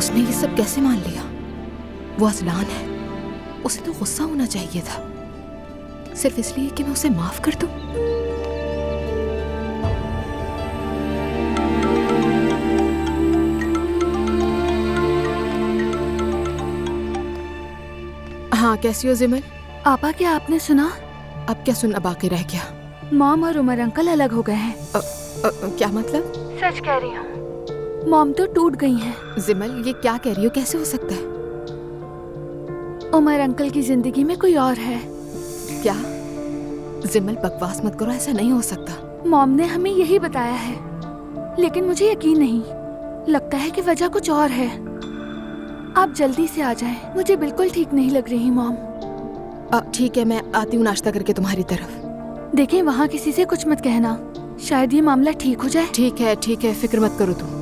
उसने ये सब कैसे मान लिया? वो अज़लान है, उसे तो गुस्सा होना चाहिए था, सिर्फ इसलिए कि मैं उसे माफ कर दूं। हाँ, कैसी हो जिमल? आपा, क्या आपने सुना? अब क्या सुनना बाकी रह गया? मॉम और उमर अंकल अलग हो गए हैं। क्या मतलब? सच कह रही हूँ, मॉम तो टूट गई हैं। जिमल, ये क्या कह रही हो? कैसे हो सकता है? उमर अंकल की जिंदगी में कोई और है। क्या? जिमल, बकवास मत करो, ऐसा नहीं हो सकता। मॉम ने हमें यही बताया है, लेकिन मुझे यकीन नहीं। लगता है कि वजह कुछ और है। आप जल्दी से आ जाएं, मुझे बिल्कुल ठीक नहीं लग रही मॉम। ठीक है, मैं आती हूँ नाश्ता करके तुम्हारी तरफ। देखें, वहाँ किसी से कुछ मत कहना, शायद ये मामला ठीक हो जाए। ठीक है, फिक्र मत करो तुम।